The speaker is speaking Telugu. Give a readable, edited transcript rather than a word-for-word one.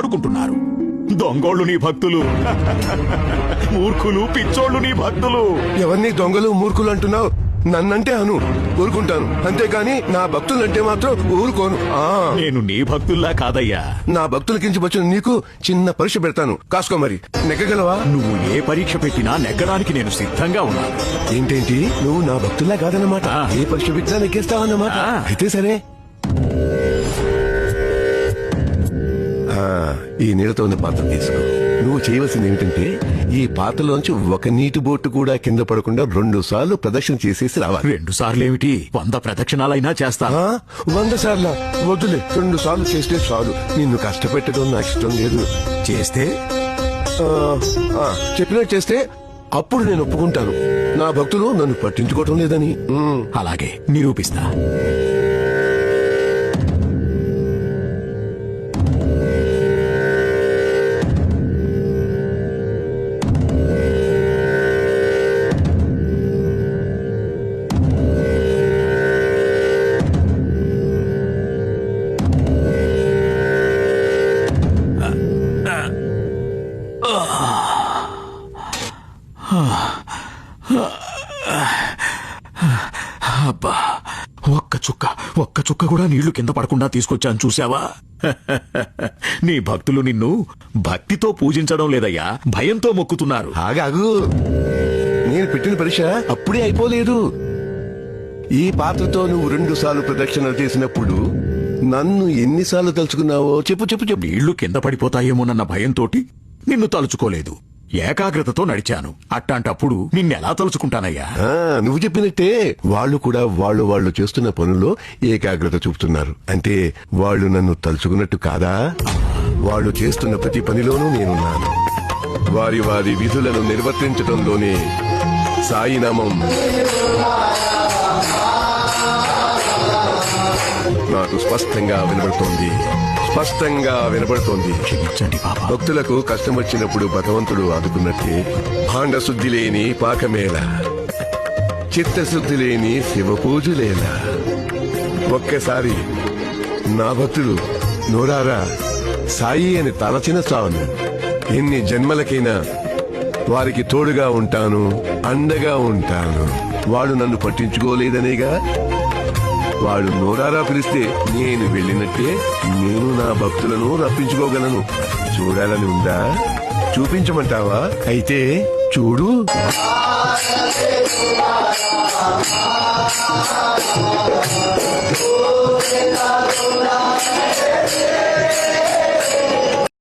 అడుకుంటున్నారు. దొంగోళ్ళు నీ భక్తులు, మూర్ఖులు పిచ్చోళ్ళు నీ భక్తులు. ఎవరిని దొంగలు మూర్ఖులు అంటున్నావు? నన్నంటే అను, ఊరుకుంటాను. అంతేకాని నా భక్తులంటే మాత్రం ఊరుకోను. నేను నీ భక్తుల్లా కాదయ్యా. నా భక్తులకించి వచ్చిన నీకు చిన్న పరీక్ష పెడతాను, కాసుకో. మరి నెగ్గగలవా? నువ్వు ఏ పరీక్ష పెట్టినా నెగ్గడానికి నేను సిద్ధంగా ఉన్నాను. ఏంటేంటి, నువ్వు నా భక్తుల్లా కాదన్నమాట? ఏ పరీక్ష పెట్టినా నెగ్గేస్తావన్నమాట? అయితే సరే. ఈ నీళ్ళతో ఉన్న పాత్ర తీసుకో. నువ్వు చేయవలసింది ఏమిటంటే, ఈ పాత్రలోంచి ఒక నీటి బొట్టు కూడా కింద పడకుండా 2 సార్లు ప్రదక్షిణ చేసేసి రావాలి. 2 సార్లేమిటి, 100 ప్రదక్షిణాలైనా చేస్తా. 100 సార్లా? వద్దులే, 2 సార్లు చేస్తే చాలు. నిన్ను కష్టపెట్టడం నాకు ఇష్టం లేదు. చేస్తే చెప్పినట్టు చేస్తే అప్పుడు నేను ఒప్పుకుంటాను. నా భక్తులు నన్ను పట్టించుకోవటం లేదని. అలాగే, నిరూపిస్తా. అబ్బా, ఒక్క చుక్క కూడా నీళ్లు కింద పడకుండా తీసుకొచ్చాను, చూసావా? నీ భక్తులు నిన్ను భక్తితో పూజించడం లేదయ్యా, భయంతో మొక్కుతున్నారు. ఆగాగు, నేను పెట్టిన పరీక్ష అప్పుడే అయిపోలేదు. ఈ పాత్రతో నువ్వు 2 సార్లు ప్రదక్షిణలు చేసినప్పుడు నన్ను ఎన్నిసార్లు తలుచుకున్నావో చెప్పు. నీళ్లు కింద పడిపోతాయేమోనన్న భయంతోటి నిన్ను తలుచుకోలేదు, ఏకాగ్రతతో నడిచాను. అట్టాంటప్పుడు నిన్నెలా తలుచుకుంటానయ్యా? నువ్వు చెప్పినట్టే వాళ్ళు కూడా వాళ్ళు చేస్తున్న పనుల్లో ఏకాగ్రత చూపుతున్నారు. అంటే వాళ్ళు నన్ను తలుచుకున్నట్టు కాదా? వాళ్ళు చేస్తున్న ప్రతి పనిలోనూ నేనున్నాను. వారి వారి విధులను నిర్వర్తించడంలోనే సాయినామం నాకు స్పష్టంగా వినబడుతోంది. క్షమించండి బాబా. భక్తులకు కష్టం వచ్చినప్పుడు భగవంతుడు ఆదుకున్నట్టే భాండ శుద్ధి లేని పాకమేళ, చిత్తశుద్ధి లేని శివ పూజలేలా. ఒక్కసారి నా భక్తులు నోరారా సాయి అని తలచిన చాలు. ఎన్ని జన్మలకైనా వారికి తోడుగా ఉంటాను, అండగా ఉంటాను. వాడు నన్ను పట్టించుకోలేదనేగా. వాడు నోరారా పిలిస్తే నేను వెళ్ళినట్టే నేను నా భక్తులను రప్పించుకోగలను. చూడాలని ఉందా? చూపించమంటావా? అయితే చూడు.